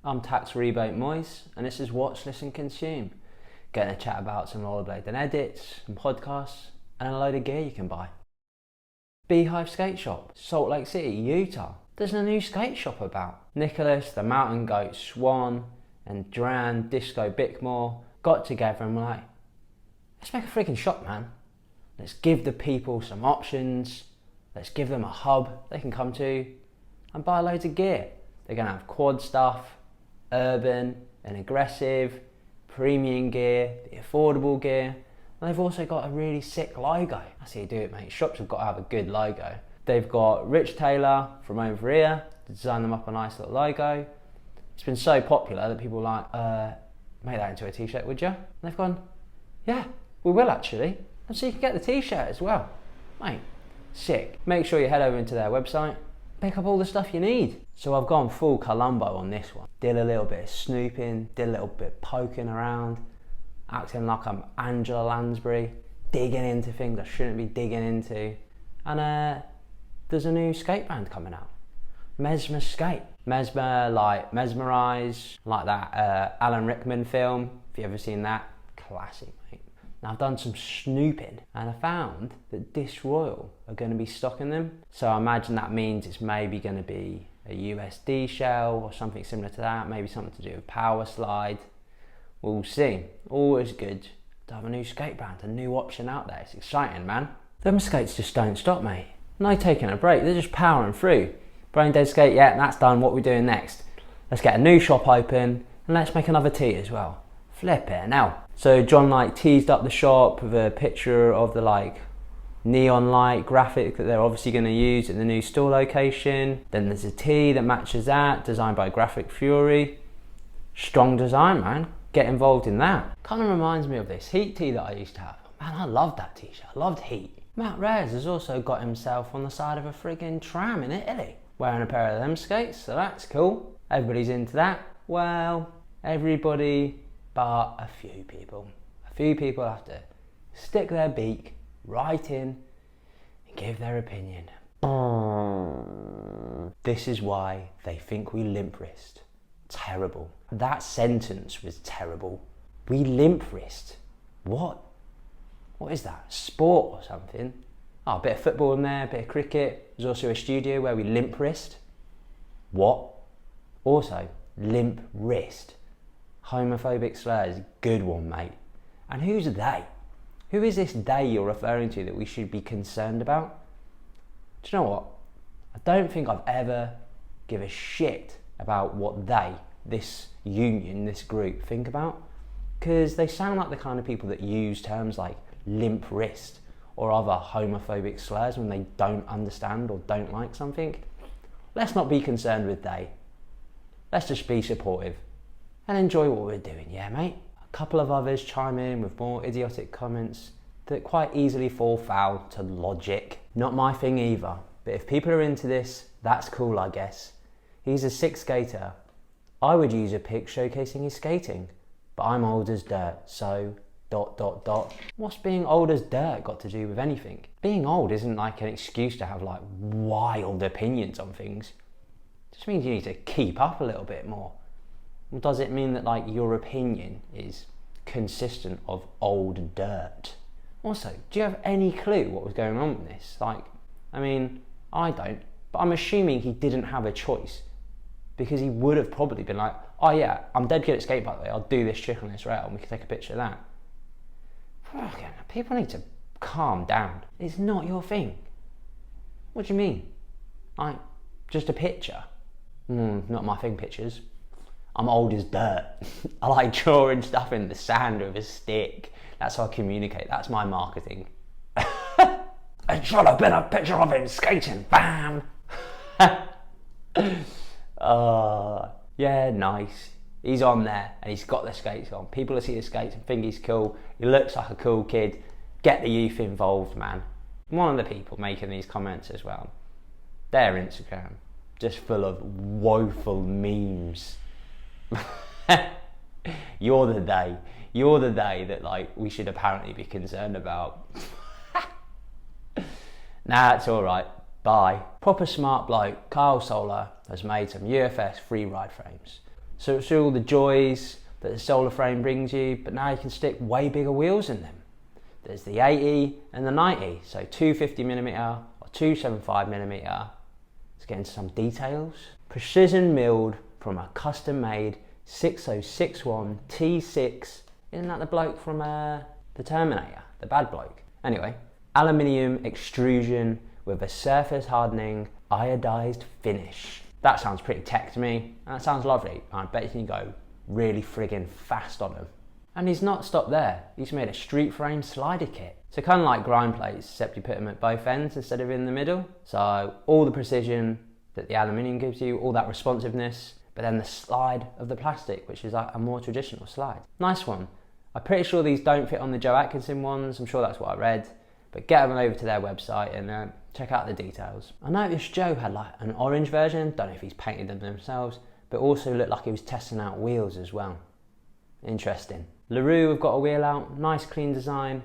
I'm Tax Rebate Moise, and this is Watch, Listen, Consume. Getting to chat about some rollerblading edits, some podcasts, and a load of gear you can buy. Beehive Skate Shop, Salt Lake City, Utah. There's a new skate shop about. Nicholas, the Mountain Goat Swan, and Duran Disco Bickmore got together and were like, let's make a freaking shop, man. Let's give the people some options. Let's give them a hub they can come to and buy loads of gear. They're going to have quad stuff, urban and aggressive, premium gear, the affordable gear. And they've also got a really sick logo. That's how you do it, mate. Shops have got to have a good logo. They've got Rich Taylor from over here to design them up a nice little logo. It's been so popular that people are like, make that into a t-shirt, would you? And they've gone, yeah, we will actually. And so you can get the t-shirt as well. Mate, sick. Make sure you head over into their website, pick up all the stuff you need. So I've gone full Columbo on this one. Did a little bit of snooping, did a little bit of poking around, acting like I'm Angela Lansbury, digging into things I shouldn't be digging into. And there's a new skate band coming out, Mesmer Skates. Mesmer, like mesmerise, like that Alan Rickman film, if you've ever seen that, classic, mate. Now I've done some snooping and I found that Disc Royal are going to be stocking them. So I imagine that means it's maybe going to be a USD shell or something similar to that, maybe something to do with power slide. We'll see. Always good to have a new skate brand, a new option out there. It's exciting, man. Them skates just don't stop, mate. No taking a break, they're just powering through. Brain dead skate, yeah, that's done. What are we doing next? Let's get a new shop open and let's make another tee as well. Flip it now. So John teased up the shop with a picture of the neon light graphic that they're obviously going to use in the new store location. Then there's a tee that matches that, designed by Graphic Fury. Strong design, man. Get involved in that. Kind of reminds me of this Heat tee that I used to have. Man, I loved that t-shirt. I loved Heat. Matt Reyes has also got himself on the side of a friggin' tram in Italy, wearing a pair of them skates, so that's cool. Everybody's into that. Well, everybody but a few people. A few people have to stick their beak right in and give their opinion. This is why they think we limp wrist. Terrible. That sentence was terrible. We limp wrist. What? What is that? Sport or something? Oh, a bit of football in there, a bit of cricket. There's also a studio where we limp wrist. What? Also, limp wrist. Homophobic slurs, good one, mate. And who's they? Who is this they you're referring to that we should be concerned about? Do you know what? I don't think I've ever give a shit about what they, this union, this group, think about. Because they sound like the kind of people that use terms like limp wrist or other homophobic slurs when they don't understand or don't like something. Let's not be concerned with they. Let's just be supportive and enjoy what we're doing, yeah, mate? A couple of others chime in with more idiotic comments that quite easily fall foul to logic. Not my thing either, but if people are into this, that's cool, I guess. He's a sick skater. I would use a pic showcasing his skating, but I'm old as dirt, so ... What's being old as dirt got to do with anything? Being old isn't like an excuse to have wild opinions on things. It just means you need to keep up a little bit more. Does it mean that your opinion is consistent of old dirt? Also, do you have any clue what was going on with this? I mean, I don't, but I'm assuming he didn't have a choice, because he would have probably been like, oh yeah, I'm dead good at skate by the way, I'll do this trick on this rail and we can take a picture of that. People need to calm down. It's not your thing. What do you mean? Just a picture? Not my thing, pictures. I'm old as dirt. I like drawing stuff in the sand with a stick. That's how I communicate. That's my marketing. It should have been a picture of him skating. Bam! Yeah, nice. He's on there and he's got the skates on. People will see the skates and think he's cool. He looks like a cool kid. Get the youth involved, man. One of the people making these comments as well, their Instagram, just full of woeful memes. You're the day that we should apparently be concerned about. Nah, it's alright. Bye. Proper smart bloke, Sola has made some UFS Freeride frames. So it's all the joys that the Sola frame brings you, but now you can stick way bigger wheels in them. There's the 80 and the 90, so 250mm or 275mm. Let's get into some details. Precision milled from a custom made 6061 T6. Isn't that the bloke from the Terminator, the bad bloke? Anyway, aluminium extrusion with a surface hardening iodized finish. That sounds pretty tech to me, and that sounds lovely. I bet you can go really friggin' fast on them. And he's not stopped there. He's made a street frame slider kit. So kind of like grind plates, except you put them at both ends instead of in the middle. So all the precision that the aluminium gives you, all that responsiveness, but then the slide of the plastic, which is like a more traditional slide. Nice one. I'm pretty sure these don't fit on the Joe Atkinson ones. I'm sure that's what I read. But get them over to their website and check out the details. I noticed Joe had like an orange version. Don't know if he's painted them themselves, but also looked like he was testing out wheels as well. Interesting. RUE have got a wheel out, nice clean design,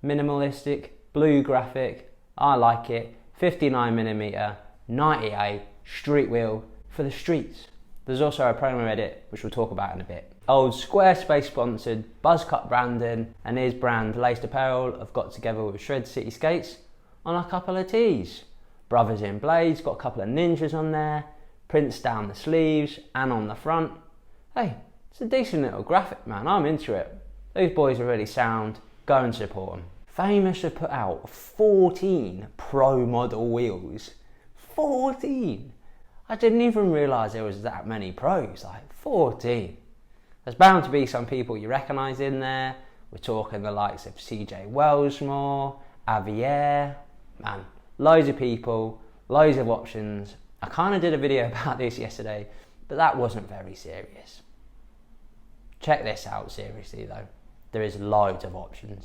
minimalistic, blue graphic. I like it. 59mm, 98 street wheel for the streets. There's also a promo edit, which we'll talk about in a bit. Old Squarespace sponsored, Buzzcut Brandon and his brand Laced Apparel have got together with Shred City Skates on a couple of tees. Brothers in Blades got a couple of ninjas on there, prints down the sleeves and on the front. Hey, it's a decent little graphic, man. I'm into it. Those boys are really sound. Go and support them. Famus have put out 14 pro model wheels. 14! I didn't even realise there was that many pros, like 14. There's bound to be some people you recognise in there. We're talking the likes of CJ Wellsmore, Avier, man, loads of people, loads of options. I kind of did a video about this yesterday, but that wasn't very serious. Check this out seriously though. There is loads of options.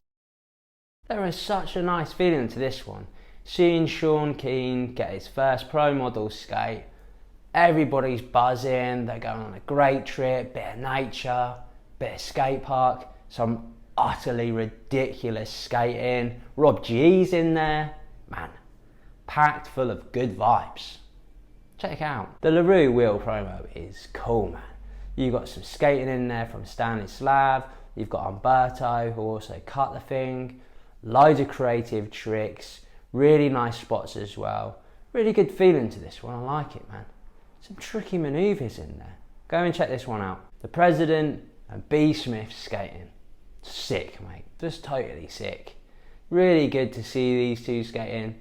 There is such a nice feeling to this one. Seeing Sean Keane get his first pro model skate, everybody's buzzing, they're going on a great trip, bit of nature, bit of skate park, some utterly ridiculous skating. Rob G's in there, man, packed full of good vibes. Check it out. The RUE Wheel Promo is cool, man. You've got some skating in there from Stanley Slav, you've got Umberto who also cut the thing, loads of creative tricks, really nice spots as well. Really good feeling to this one, I like it, man. Some tricky manoeuvres in there. Go and check this one out. The President and B Smith skating. Sick, mate. Just totally sick. Really good to see these two skating.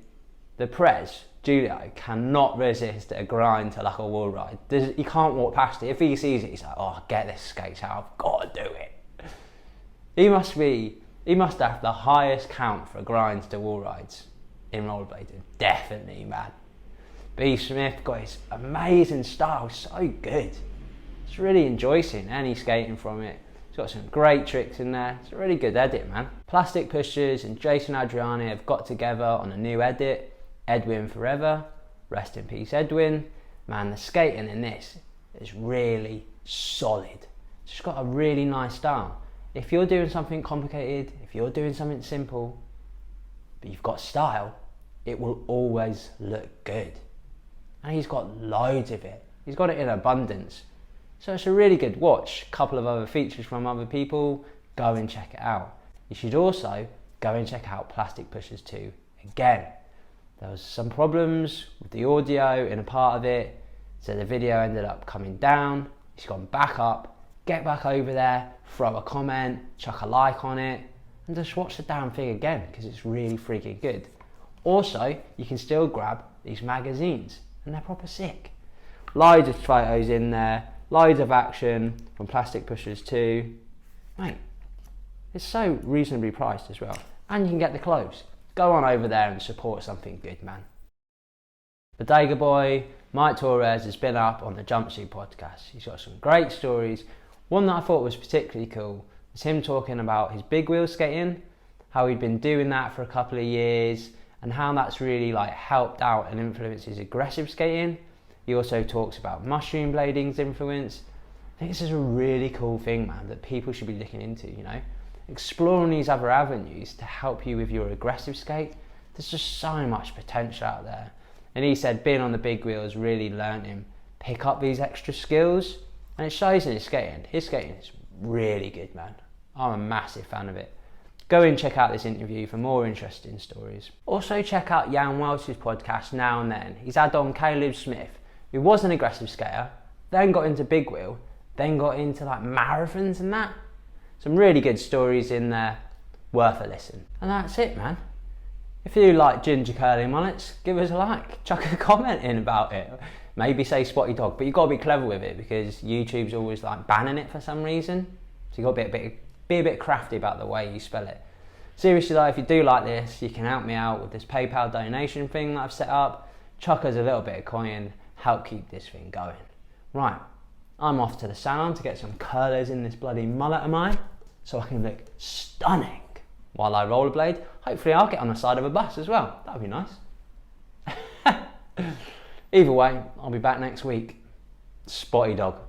The Prez, Julio, cannot resist a grind to like a wall ride. You can't walk past it. If he sees it, he's like, oh, get this skate out. I've got to do it. He must have the highest count for grinds to wall rides in rollerblading. Definitely, man. B Smith got his amazing style, so good. Just really enjoy seeing any skating from it. He's got some great tricks in there. It's a really good edit, man. Plastic Pushers and Jason Adriani have got together on a new edit. Edwin Forever, rest in peace Edwin. Man, the skating in this is really solid. It's just got a really nice style. If you're doing something complicated, if you're doing something simple, but you've got style, it will always look good. And he's got loads of it. He's got it in abundance. So it's a really good watch. A couple of other features from other people. Go and check it out. You should also go and check out Plastic Pushers 2. Again, there was some problems with the audio in a part of it. So the video ended up coming down. It's gone back up. Get back over there, throw a comment, chuck a like on it, and just watch the damn thing again because it's really freaking good. Also, you can still grab these magazines and they're proper sick. Loads of photos in there, loads of action from Plastic Pushers 2. Mate, it's so reasonably priced as well. And you can get the clothes. Go on over there and support something good, man. Bodega Boy, Mike Torres has been up on the Jumpsuit podcast. He's got some great stories. One that I thought was particularly cool was him talking about his big wheel skating, how he'd been doing that for a couple of years, and how that's really like helped out and influenced his aggressive skating. He also talks about mushroom blading's influence. I think this is a really cool thing, man, that people should be looking into, you know? Exploring these other avenues to help you with your aggressive skate. There's just so much potential out there. And he said being on the big wheels really learned him pick up these extra skills And it shows in his skating. His skating is really good, man. I'm a massive fan of it. Go and check out this interview for more interesting stories. Also check out Jan Welch's podcast Now and Then. He's had on Caleb Smith, who was an aggressive skater, then got into big wheel, then got into like marathons and that. Some really good stories in there, worth a listen. And that's it, man. If you like ginger curly mullets, give us a like, chuck a comment in about it. Maybe say Spotty Dog, but you've got to be clever with it because YouTube's always like banning it for some reason. So you've got to be a bit crafty about the way you spell it. Seriously though, if you do like this, you can help me out with this PayPal donation thing that I've set up. Chuck us a little bit of coin, help keep this thing going. Right, I'm off to the salon to get some curlers in this bloody mullet of mine so I can look stunning while I rollerblade. Hopefully I'll get on the side of a bus as well. That'd be nice. Either way, I'll be back next week. Spotty Dog.